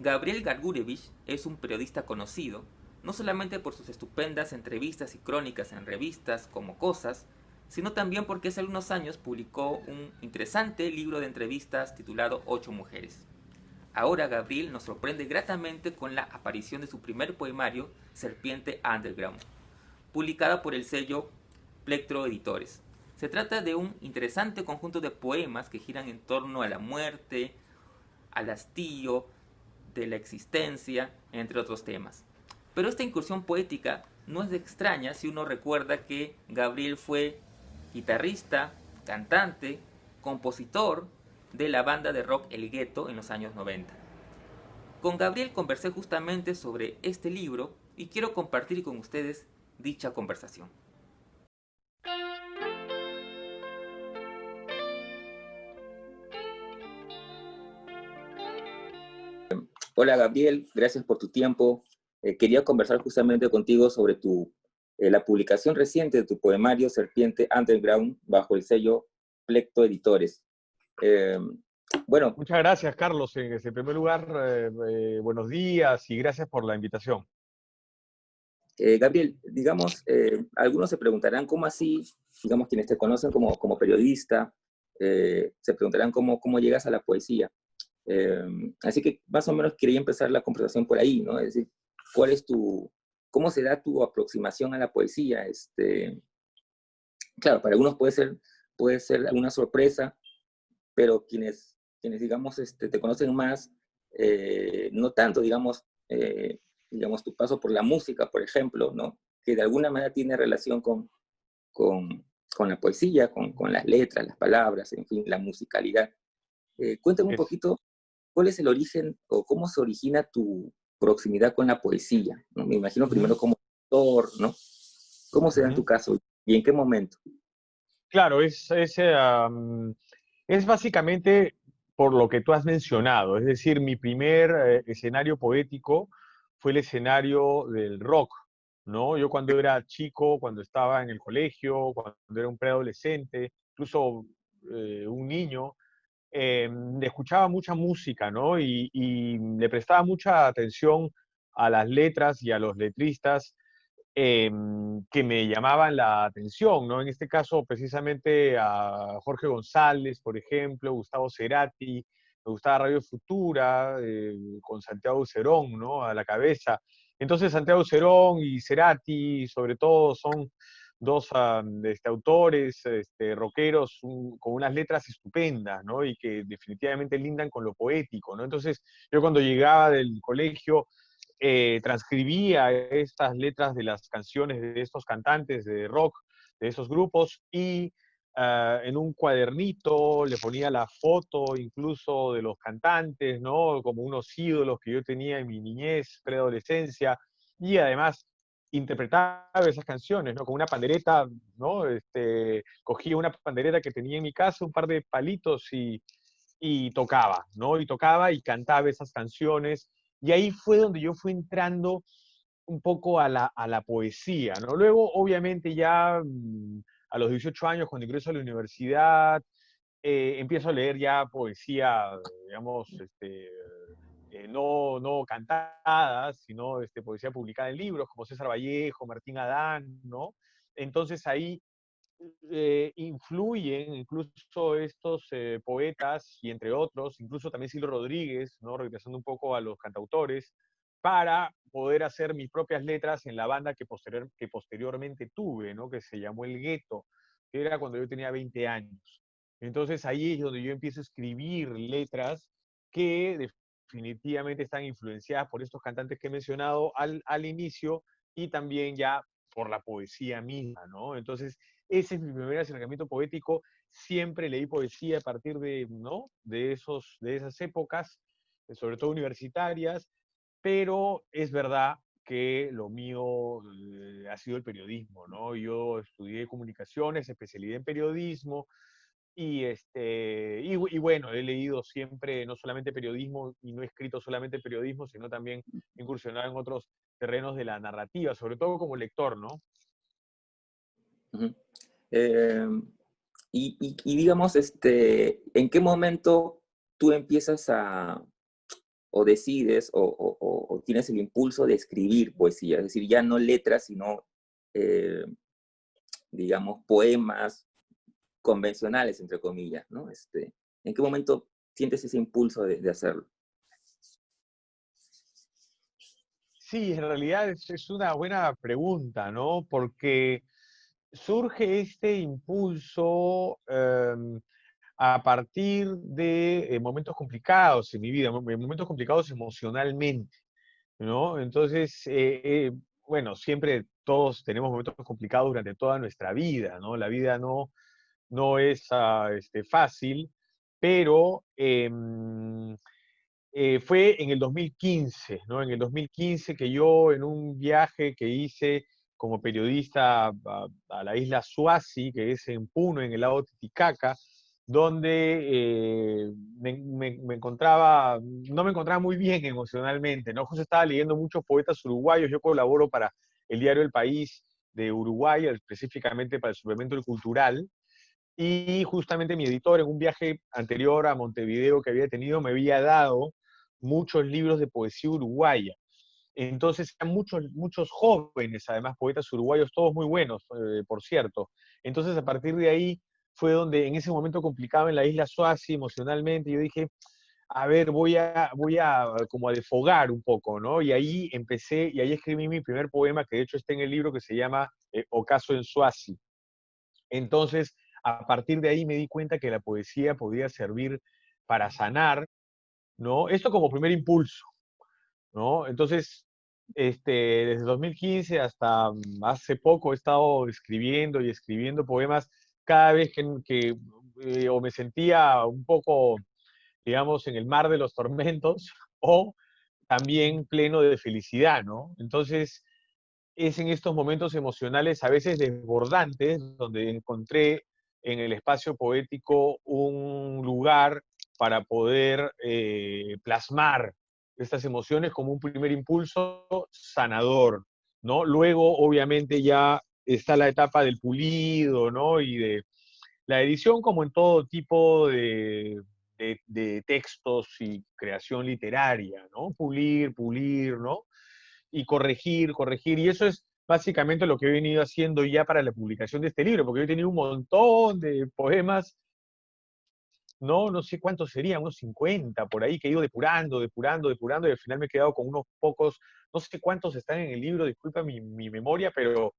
Gabriel Gargurevich es un periodista conocido, no solamente por sus estupendas entrevistas y crónicas en revistas como Cosas, sino también porque hace algunos años publicó un interesante libro de entrevistas titulado Ocho Mujeres. Ahora Gabriel nos sorprende gratamente con la aparición de su primer poemario, Serpiente Underground, publicada por el sello Plectro Editores. Se trata de un interesante conjunto de poemas que giran en torno a la muerte, al hastío, de la existencia, entre otros temas. Pero esta incursión poética no es extraña si uno recuerda que Gabriel fue guitarrista, cantante, compositor de la banda de rock El Gueto en los años 90. Con Gabriel conversé justamente sobre este libro y quiero compartir con ustedes dicha conversación. Hola Gabriel, gracias por tu tiempo. Quería conversar justamente contigo sobre la publicación reciente de tu poemario Serpiente Underground bajo el sello Plecto Editores. Eh, bueno, Muchas gracias, Carlos. En primer lugar, buenos días y gracias por la invitación. Gabriel, digamos, algunos se preguntarán cómo así, digamos, quienes te conocen como periodista, se preguntarán cómo llegas a la poesía. Eh, Así que más o menos quería empezar la conversación por ahí, ¿no? Es decir, ¿cuál es cómo se da tu aproximación a la poesía? Claro, para algunos puede ser alguna sorpresa, pero quienes digamos, te conocen más, no tanto, digamos, tu paso por la música, por ejemplo, ¿no? Que de alguna manera tiene relación con, con la poesía, con las letras, las palabras, en fin, la musicalidad. Cuéntame un Es, poquito, ¿cuál es el origen o cómo se origina tu proximidad con la poesía? ¿No? Me imagino Ujú, primero como autor, ¿no? ¿Cómo se da en tu ujú. caso y en qué momento? Claro, es básicamente por lo que tú has mencionado. Es decir, mi primer escenario poético fue el escenario del rock, ¿no? Yo cuando era chico, cuando estaba en el colegio, cuando era un preadolescente, incluso un niño, le escuchaba mucha música, ¿no? Y le prestaba mucha atención a las letras y a los letristas que me llamaban la atención, ¿no? En este caso, precisamente a Jorge González, por ejemplo, Gustavo Cerati, me gustaba Radio Futura, con Santiago Cerón, ¿no? A la cabeza. Entonces, Santiago Cerón y Cerati, sobre todo, son dos autores, rockeros, con unas letras estupendas, ¿no? Y que definitivamente lindan con lo poético, ¿no? Entonces, yo cuando llegaba del colegio, transcribía estas letras de las canciones de estos cantantes de rock, de esos grupos, y en un cuadernito le ponía la foto incluso de los cantantes, ¿no? Como unos ídolos que yo tenía en mi niñez, preadolescencia, y además interpretaba esas canciones, ¿no? Con una pandereta, ¿no? Cogía una pandereta que tenía en mi casa, un par de palitos y tocaba, ¿no? Y tocaba y cantaba esas canciones. Y ahí fue donde yo fui entrando un poco a la poesía, ¿no? Luego, obviamente, ya a los 18 años, cuando ingreso a la universidad, empiezo a leer ya poesía, digamos, no cantadas, sino poesía publicada en libros, como César Vallejo, Martín Adán, ¿no? Entonces ahí influyen incluso estos poetas y entre otros, incluso también Silvio Rodríguez, ¿no? Regresando un poco a los cantautores, para poder hacer mis propias letras en la banda que posteriormente tuve, ¿no? Que se llamó El Gueto, que era cuando yo tenía 20 años. Entonces ahí es donde yo empiezo a escribir letras que definitivamente están influenciadas por estos cantantes que he mencionado al inicio y también ya por la poesía misma, ¿no? Entonces, ese es mi primer acercamiento poético. Siempre leí poesía a partir de, ¿no? De esas épocas, sobre todo universitarias, pero es verdad que lo mío ha sido el periodismo, ¿no? Yo estudié comunicaciones, especialidad en periodismo, y bueno, he leído siempre no solamente periodismo y no he escrito solamente periodismo, sino también incursionado en otros terrenos de la narrativa, sobre todo como lector, ¿no? Ujú. Eh, y digamos, ¿en qué momento tú empiezas o decides o tienes el impulso de escribir poesía? Es decir, ya no letras, sino, digamos, poemas convencionales, entre comillas, ¿no? ¿En qué momento sientes ese impulso de hacerlo? Sí, en realidad es una buena pregunta, ¿no? Porque surge este impulso a partir de momentos complicados en mi vida, momentos complicados emocionalmente, ¿no? Entonces, bueno, siempre todos tenemos momentos complicados durante toda nuestra vida, ¿no? La vida no es fácil, pero fue en el 2015, ¿no? En el 2015 que yo en un viaje que hice como periodista a la isla Suasi, que es en Puno, en el lago Titicaca, donde me encontraba, no me encontraba muy bien emocionalmente, ¿no? Justo estaba leyendo muchos poetas uruguayos, yo colaboro para el diario El País de Uruguay, específicamente para el suplemento El Cultural, y justamente mi editor en un viaje anterior a Montevideo que había tenido me había dado muchos libros de poesía uruguaya. Entonces, eran muchos jóvenes, además, poetas uruguayos, todos muy buenos, por cierto. Entonces, a partir de ahí fue donde en ese momento complicado en la isla Suasi emocionalmente, yo dije, a ver, voy a como a desfogar un poco, ¿no? Y ahí empecé, y ahí escribí mi primer poema, que de hecho está en el libro, que se llama Ocaso en Suasi. Entonces, a partir de ahí me di cuenta que la poesía podía servir para sanar, ¿no? Esto como primer impulso, ¿no? Entonces, desde 2015 hasta hace poco he estado escribiendo y escribiendo poemas cada vez que o me sentía un poco, digamos, en el mar de los tormentos o también pleno de felicidad, ¿no? Entonces, es en estos momentos emocionales a veces desbordantes donde encontré en el espacio poético un lugar para poder plasmar estas emociones como un primer impulso sanador, ¿no? Luego, obviamente, ya está la etapa del pulido, ¿no? Y de la edición como en todo tipo de textos y creación literaria, ¿no? Pulir, ¿no? Y corregir, corregir. Y eso es básicamente lo que he venido haciendo ya para la publicación de este libro, porque yo he tenido un montón de poemas, no sé cuántos serían, unos 50 por ahí, que he ido depurando, depurando, depurando, y al final me he quedado con unos pocos, no sé cuántos están en el libro, disculpa mi memoria, pero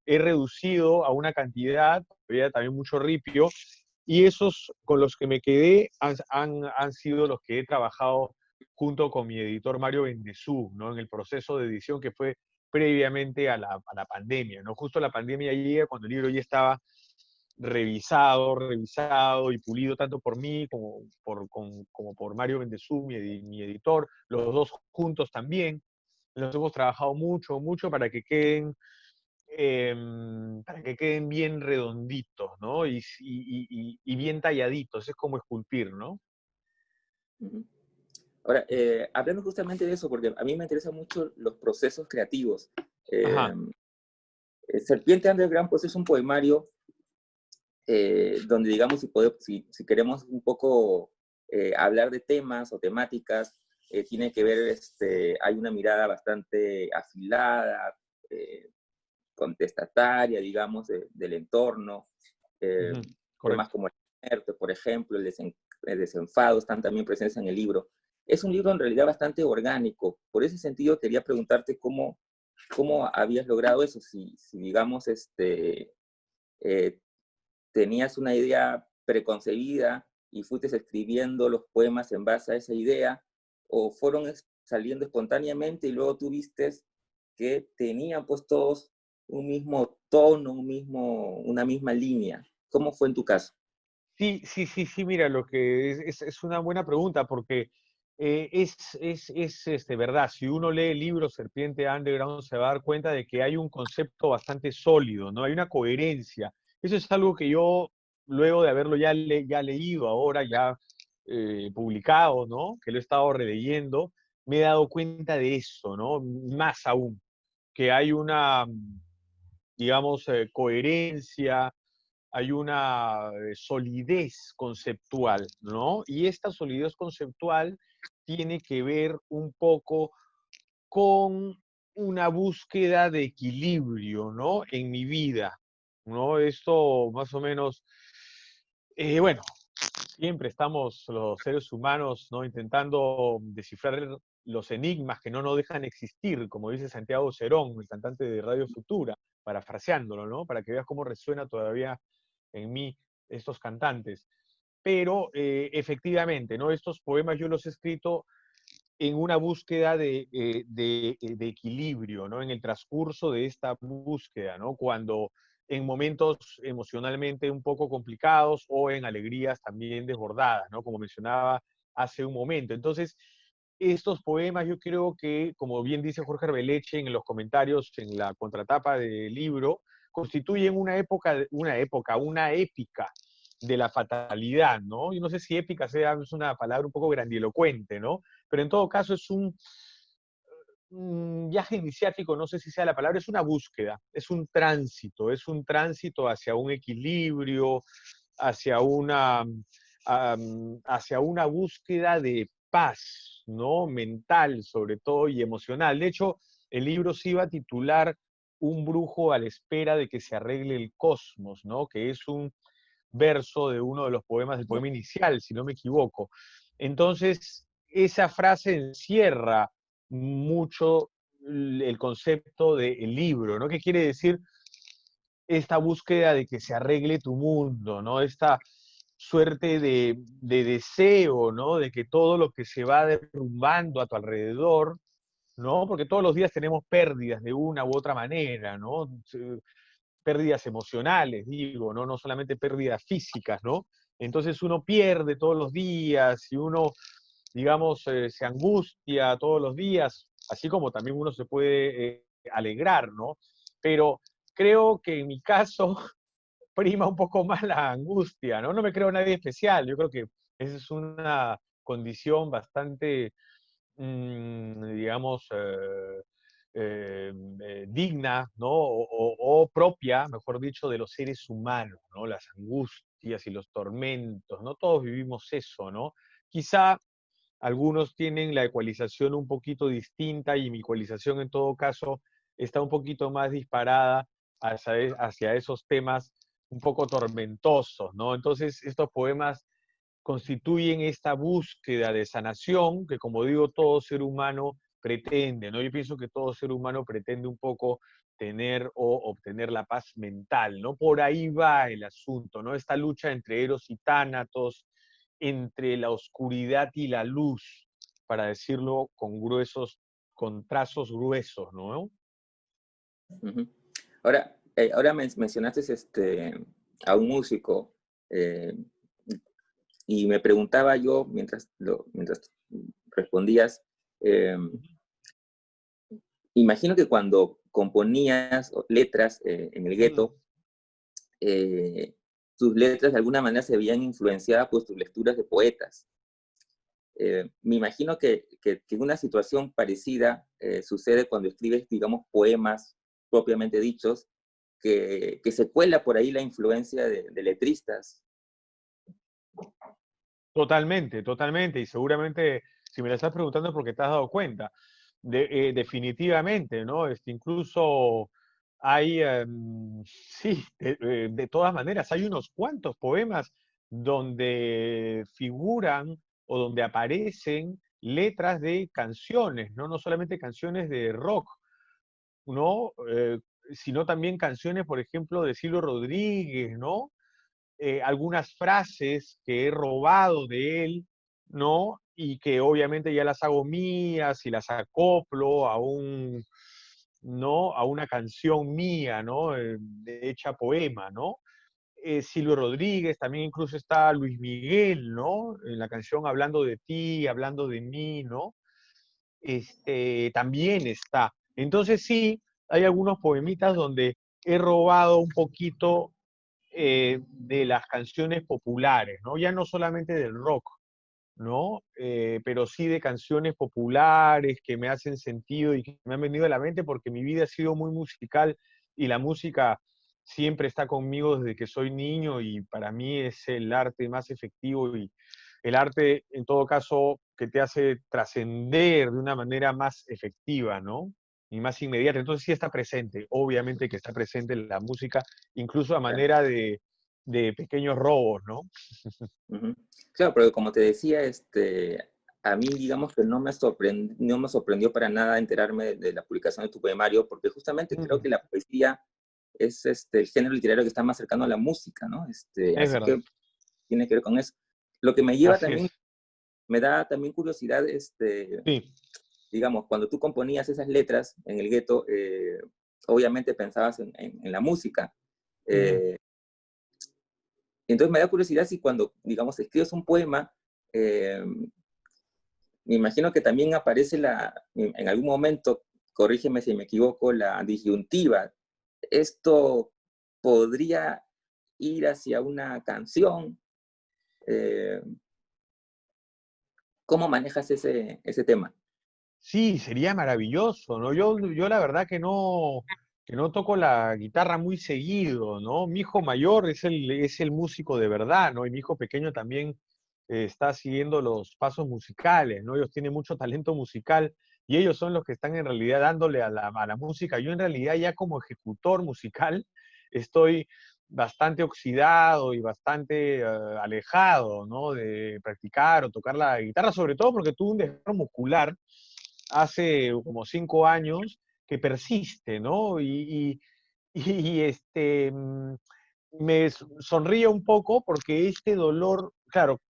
he reducido a una cantidad, había también mucho ripio, y esos con los que me quedé han sido los que he trabajado junto con mi editor Mario Bendezú, ¿no? En el proceso de edición que fue previamente a la pandemia, ¿no? Justo la pandemia llega cuando el libro ya estaba revisado y pulido tanto por mí como por Mario Bendezú, mi editor, los dos juntos también. Nos hemos trabajado mucho, mucho para que queden bien redonditos, ¿no? Y bien talladitos, es como esculpir, ¿no? Ujú. Ahora, hablando justamente de eso, porque a mí me interesan mucho los procesos creativos. Eh, Ajá, Serpiente Underground, pues es un poemario donde, digamos, si queremos un poco hablar de temas o temáticas, tiene que ver, hay una mirada bastante afilada, eh, contestataria, digamos, del entorno. Eh, ujú, Temas correcto. como el muerte, por ejemplo, el desenfado, están también presentes en el libro. Es un libro en realidad bastante orgánico. Por ese sentido, quería preguntarte cómo habías logrado eso, si digamos, eh, tenías una idea preconcebida y fuiste escribiendo los poemas en base a esa idea, o fueron saliendo espontáneamente y luego tú viste que tenían pues todos un mismo tono, una misma línea. ¿Cómo fue en tu caso? Sí, sí, sí, sí, mira, lo que es una buena pregunta porque es verdad, si uno lee el libro Serpiente Underground se va a dar cuenta de que hay un concepto bastante sólido, ¿no? Hay una coherencia. Eso es algo que yo, luego de haberlo ya leído ahora, ya publicado, ¿no? Que lo he estado releyendo, me he dado cuenta de eso, ¿no? Más aún, que hay una, digamos, coherencia, hay una solidez conceptual, ¿no? Y esta solidez conceptual tiene que ver un poco con una búsqueda de equilibrio, ¿no? En mi vida, ¿no? Esto más o menos, bueno, siempre estamos los seres humanos, ¿no? Intentando descifrar los enigmas que no nos dejan existir, como dice Santiago Cerón, el cantante de Radio Futura, parafraseándolo, ¿no? Para que veas cómo resuena todavía en mí estos cantantes. Pero efectivamente, ¿no? Estos poemas yo los he escrito en una búsqueda de equilibrio, ¿no? En el transcurso de esta búsqueda, ¿no? Cuando en momentos emocionalmente un poco complicados o en alegrías también desbordadas, ¿no? Como mencionaba hace un momento. Entonces, estos poemas yo creo que, como bien dice Jorge Arbeleche en los comentarios en la contratapa del libro, constituyen una épica de la fatalidad, ¿no? Yo no sé si épica es una palabra un poco grandilocuente, ¿no? Pero en todo caso un viaje iniciático, no sé si sea la palabra, es una búsqueda, es un tránsito hacia un equilibrio, hacia hacia una búsqueda de paz, ¿no? Mental sobre todo y emocional. De hecho, el libro se iba a titular Un brujo a la espera de que se arregle el cosmos, ¿no? Que es un verso de uno de los poemas, del poema inicial, si no me equivoco. Entonces, esa frase encierra mucho el concepto del libro, ¿no? ¿Qué quiere decir esta búsqueda de que se arregle tu mundo, ¿no? Esta suerte de deseo, ¿no? De que todo lo que se va derrumbando a tu alrededor, ¿no? Porque todos los días tenemos pérdidas de una u otra manera, ¿no? Pérdidas emocionales, digo, ¿no? No solamente pérdidas físicas, ¿no? Entonces uno pierde todos los días y uno, digamos, se angustia todos los días, así como también uno se puede alegrar, ¿no? Pero creo que en mi caso prima un poco más la angustia, ¿no? No me creo nadie especial, yo creo que esa es una condición bastante digamos, digna, ¿no? O propia, mejor dicho, de los seres humanos, ¿no? Las angustias y los tormentos, ¿no? Todos vivimos eso, ¿no? Quizá algunos tienen la ecualización un poquito distinta y mi ecualización en todo caso está un poquito más disparada hacia esos temas un poco tormentosos, ¿no? Entonces, estos poemas constituyen esta búsqueda de sanación que, como digo, todo ser humano pretende, ¿no? Yo pienso que todo ser humano pretende un poco tener o obtener la paz mental, ¿no? Por ahí va el asunto, ¿no? Esta lucha entre Eros y Tánatos, entre la oscuridad y la luz, para decirlo con trazos gruesos, ¿no? Ujú. Ahora mencionaste a un músico, y me preguntaba yo mientras respondías, eh, imagino que cuando componías letras en el Mm. gueto, eh, tus letras de alguna manera se veían influenciadas por tus lecturas de poetas. Me imagino que en una situación parecida sucede cuando escribes, digamos, poemas propiamente dichos, que se cuela por ahí la influencia de letristas. Totalmente, totalmente. Y seguramente, si me lo estás preguntando es porque te has dado cuenta. Definitivamente, ¿no? Incluso hay, sí, de todas maneras, hay unos cuantos poemas donde figuran o donde aparecen letras de canciones, ¿no? No solamente canciones de rock, ¿no? Sino también canciones, por ejemplo, de Silvio Rodríguez, ¿no? Algunas frases que he robado de él, ¿no? Y que obviamente ya las hago mías y las acoplo a ¿no? A una canción mía, ¿no? Hecha poema, ¿no? Silvio Rodríguez, también incluso está Luis Miguel, ¿no? En la canción Hablando de ti, hablando de mí, ¿no? También está. Entonces sí, hay algunos poemitas donde he robado un poquito de las canciones populares, ¿no? Ya no solamente del rock, ¿no? Pero sí de canciones populares que me hacen sentido y que me han venido a la mente porque mi vida ha sido muy musical y la música siempre está conmigo desde que soy niño y para mí es el arte más efectivo y el arte, en todo caso, que te hace trascender de una manera más efectiva, ¿no? Y más inmediata. Entonces sí está presente, obviamente que está presente en la música, incluso a Claro. manera de pequeños robos, ¿no? Ujú. Claro, pero como te decía, a mí digamos que no me sorprendió para nada enterarme de la publicación de tu poemario, porque justamente creo Mm, que la poesía es el género literario que está más cercano a la música, ¿no? es Así verdad, que tiene que ver con eso. Lo que me lleva así también, es. me da también curiosidad, Sí. digamos, cuando tú componías esas letras en el gueto, obviamente pensabas en la música. Ujú. Eh, entonces me da curiosidad si cuando, digamos, escribes un poema, eh, me imagino que también aparece en algún momento, corrígeme si me equivoco, la disyuntiva. Esto podría ir hacia una canción. Eh, ¿Cómo manejas ese tema? Sí, sería maravilloso, ¿no? Yo la verdad que no toco la guitarra muy seguido, ¿no? Mi hijo mayor es el músico de verdad, ¿no? Y mi hijo pequeño también está siguiendo los pasos musicales, ¿no? Ellos tienen mucho talento musical y ellos son los que están en realidad dándole a la música. Yo en realidad ya como ejecutor musical estoy bastante oxidado y bastante alejado, ¿no? De practicar o tocar la guitarra, sobre todo porque tuve un desgarro muscular hace como 5 años que persiste, ¿no? Y me sonríe un poco porque este dolor, claro,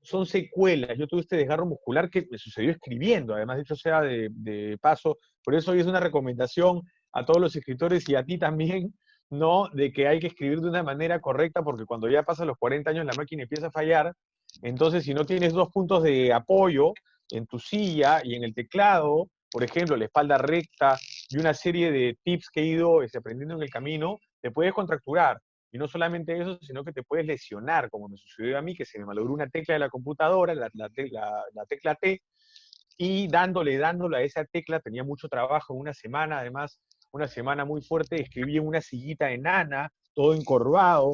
son secuelas. Yo tuve este desgarro muscular que me sucedió escribiendo, además, dicho sea de paso. Por eso hoy es una recomendación a todos los escritores y a ti también, ¿no? De que hay que escribir de una manera correcta, porque cuando ya pasan los 40 años la máquina empieza a fallar. Entonces, si no tienes dos puntos de apoyo en tu silla y en el teclado, por ejemplo, la espalda recta y una serie de tips que he ido aprendiendo en el camino, te puedes contracturar. Y no solamente eso, sino que te puedes lesionar, como me sucedió a mí, que se me malogró una tecla de la computadora, la tecla T, y dándole a esa tecla, tenía mucho trabajo en una semana, además, una semana muy fuerte, escribí en una sillita enana, todo encorvado,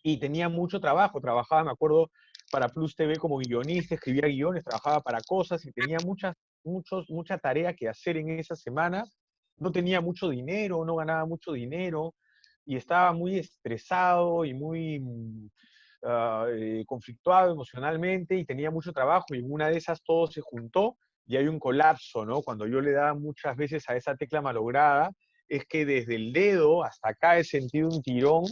y tenía mucho trabajo, trabajaba, me acuerdo, para Plus TV como guionista, escribía guiones, trabajaba para cosas y tenía mucha tarea que hacer en esa semana. No tenía mucho dinero, no ganaba mucho dinero y estaba muy estresado y muy conflictuado emocionalmente y tenía mucho trabajo y en una de esas todo se juntó y hay un colapso, ¿no? Cuando yo le daba muchas veces a esa tecla malograda, es que desde el dedo hasta acá he sentido un tirón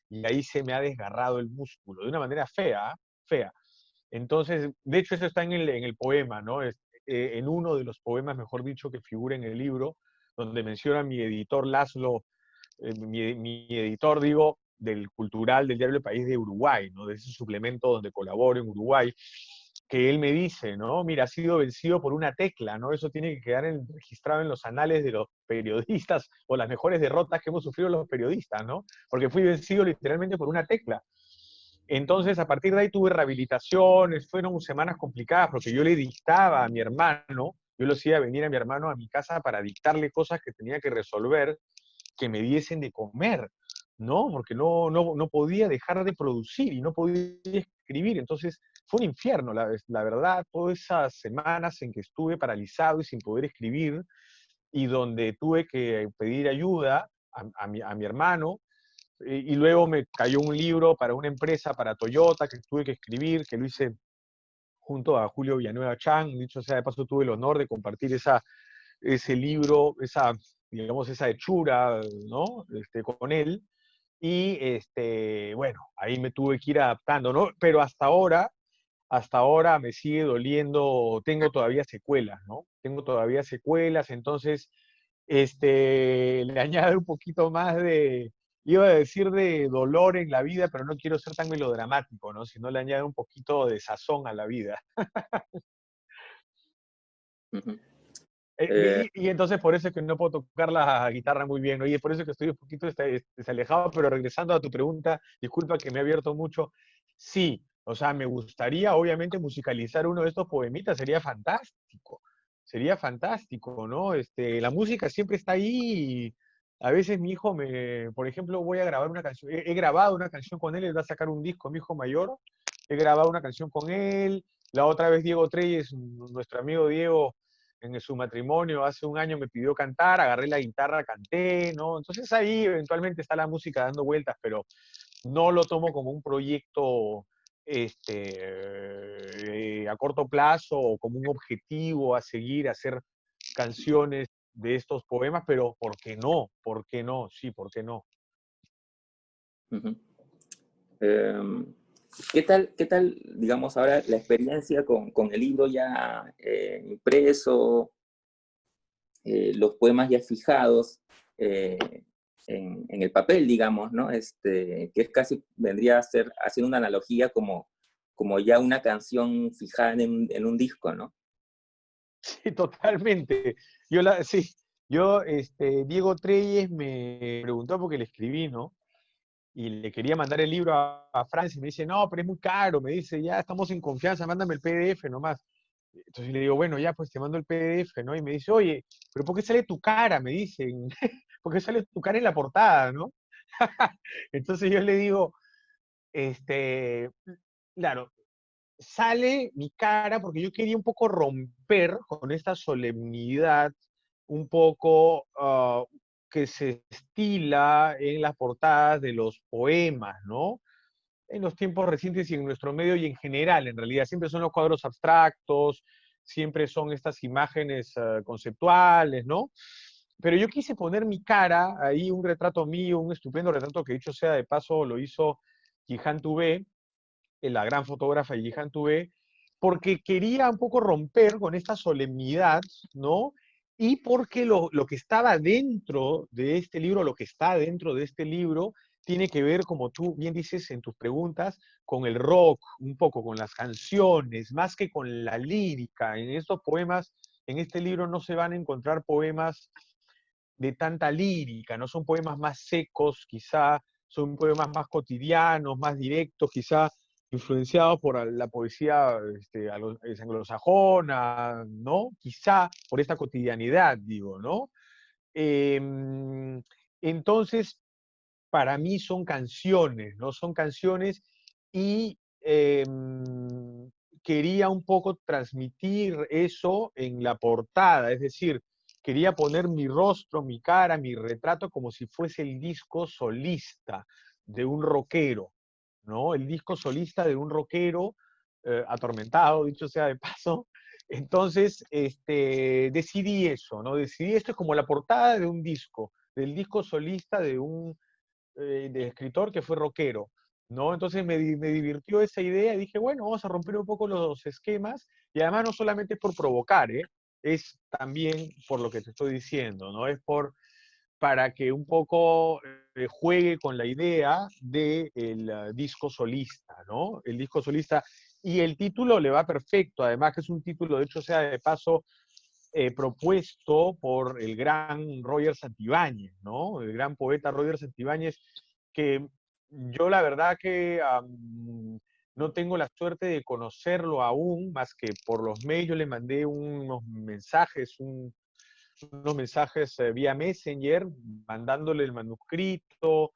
y ahí se me ha desgarrado el músculo, de una manera fea, fea. Entonces, de hecho, eso está en el poema, ¿no? En uno de los poemas, mejor dicho, que figura en el libro, donde menciona mi editor Laszlo, mi editor, digo, del cultural del diario El País de Uruguay, ¿no? De ese suplemento donde colaboro en Uruguay, que él me dice, ¿no? Mira, ha sido vencido por una tecla, ¿no? Eso tiene que quedar registrado en los anales de los periodistas o las mejores derrotas que hemos sufrido los periodistas, ¿no? Porque fui vencido literalmente por una tecla. Entonces, a partir de ahí tuve rehabilitaciones, fueron semanas complicadas porque yo le dictaba a mi hermano, yo lo hacía venir a mi hermano a mi casa para dictarle cosas que tenía que resolver, que me diesen de comer, ¿no? Porque no podía dejar de producir y no podía escribir. Entonces, fue un infierno, la verdad, todas esas semanas en que estuve paralizado y sin poder escribir y donde tuve que pedir ayuda a mi hermano, y luego me cayó un libro para una empresa, para Toyota, que tuve que escribir, que lo hice junto a Julio Villanueva Chan. Dicho sea de paso, tuve el honor de compartir ese libro, digamos, esa hechura, ¿no? Con él. Y bueno, ahí me tuve que ir adaptando, ¿no? Pero hasta ahora me sigue doliendo, tengo todavía secuelas, ¿no? Tengo todavía secuelas, entonces le añade un poquito más iba a decir de dolor en la vida, pero no quiero ser tan melodramático, ¿no? Sino le añade un poquito de sazón a la vida. Ujú. Eh, Y entonces por eso es que no puedo tocar la guitarra muy bien, ¿no? Y es por eso que estoy un poquito desalejado, pero regresando a tu pregunta, disculpa que me he abierto mucho, sí, o sea, me gustaría obviamente musicalizar uno de estos poemitas, sería fantástico, ¿no? La música siempre está ahí, A veces mi hijo por ejemplo, voy a grabar una canción, he grabado una canción con él, él va a sacar un disco, mi hijo mayor, he grabado una canción con él, la otra vez Diego Treyes, nuestro amigo Diego, en su matrimonio hace un año me pidió cantar, agarré la guitarra, canté, ¿no? Entonces ahí eventualmente está la música dando vueltas, pero no lo tomo como un proyecto a corto plazo o como un objetivo a seguir, a hacer canciones de estos poemas, pero ¿por qué no? ¿Por qué no? Sí, ¿por qué no? Ujú. Qué tal, digamos, ahora la experiencia con el libro ya impreso, los poemas ya fijados en el papel, digamos, ¿no? Que es casi, vendría a ser, haciendo una analogía como ya una canción fijada en un disco, ¿no? Sí, totalmente. Sí, Diego Treyes me preguntó porque le escribí, ¿no? Y le quería mandar el libro a Francia y me dice, no, pero es muy caro, me dice, ya estamos en confianza, mándame el PDF nomás. Entonces le digo, bueno, ya, pues te mando el PDF, ¿no? Y me dice, oye, pero ¿por qué sale tu cara? Me dicen, ¿por qué sale tu cara en la portada, ¿no? Entonces yo le digo, claro, sale mi cara porque yo quería un poco romper con esta solemnidad un poco que se estila en las portadas de los poemas, ¿no? En los tiempos recientes y en nuestro medio y en general, en realidad, siempre son los cuadros abstractos, siempre son estas imágenes conceptuales, ¿no? Pero yo quise poner mi cara ahí, un retrato mío, un estupendo retrato que dicho sea de paso lo hizo Jihan Toubé, la gran fotógrafa Jihan Toubé, porque quería un poco romper con esta solemnidad, ¿no? Y porque lo que estaba dentro de este libro, lo que está dentro de este libro, tiene que ver, como tú bien dices en tus preguntas, con el rock, un poco con las canciones, más que con la lírica. En estos poemas, en este libro no se van a encontrar poemas de tanta lírica, no son poemas más secos, quizá, son poemas más cotidianos, más directos, quizá influenciados por la poesía anglosajona, ¿no? Quizá por esta cotidianidad, digo, ¿no? Entonces, para mí son canciones, ¿no? Son canciones y quería un poco transmitir eso en la portada, es decir, quería poner mi rostro, mi cara, mi retrato como si fuese el disco solista de un rockero, ¿no? El disco solista de un rockero atormentado, dicho sea de paso. Entonces, decidí eso, ¿no? Decidí esto es como la portada de un disco, del disco solista de escritor que fue rockero, ¿no? Entonces me divirtió esa idea y dije, bueno, vamos a romper un poco los esquemas y además no solamente es por provocar, ¿eh? Es también por lo que te estoy diciendo, ¿no? Es para que un poco juegue con la idea del disco solista, ¿no? El disco solista y el título le va perfecto, además que es un título, de hecho sea de paso, propuesto por el gran Roger Santibáñez, ¿no? El gran poeta Roger Santibáñez, que yo la verdad que no tengo la suerte de conocerlo aún, más que por los mails yo le mandé unos mensajes vía Messenger, mandándole el manuscrito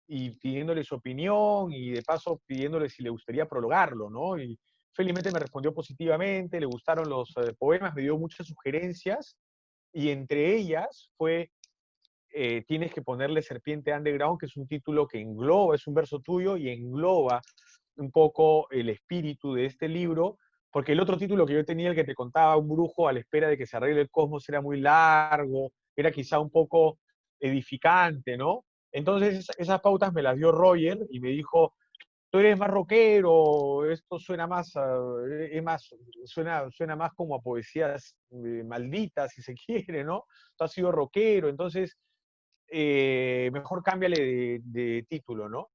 y pidiéndole su opinión y de paso pidiéndole si le gustaría prologarlo, ¿no? Y felizmente me respondió positivamente, le gustaron los poemas, me dio muchas sugerencias y entre ellas fue Tienes que ponerle Serpiente Underground, que es un título que engloba, es un verso tuyo y engloba un poco el espíritu de este libro, porque el otro título que yo tenía, el que te contaba, Un brujo a la espera de que se arregle el cosmos, era muy largo, era quizá un poco edificante, ¿no? Entonces esas pautas me las dio Roger y me dijo, tú eres más rockero, esto suena más, suena más como a poesías malditas, si se quiere, ¿no? Tú has sido rockero, entonces mejor cámbiale de título, ¿no?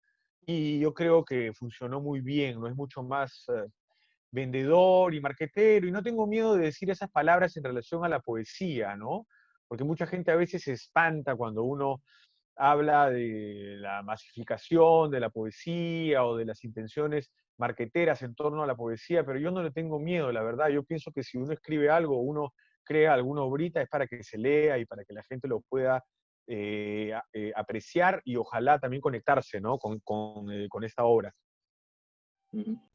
Y yo creo que funcionó muy bien, ¿no? Es mucho más vendedor y marquetero, y no tengo miedo de decir esas palabras en relación a la poesía, ¿no? Porque mucha gente a veces se espanta cuando uno habla de la masificación de la poesía o de las intenciones marqueteras en torno a la poesía, pero yo no le tengo miedo, la verdad. Yo pienso que si uno escribe algo, uno crea alguna obrita, es para que se lea y para que la gente lo pueda apreciar y ojalá también conectarse, ¿no? con esta obra. Ujú.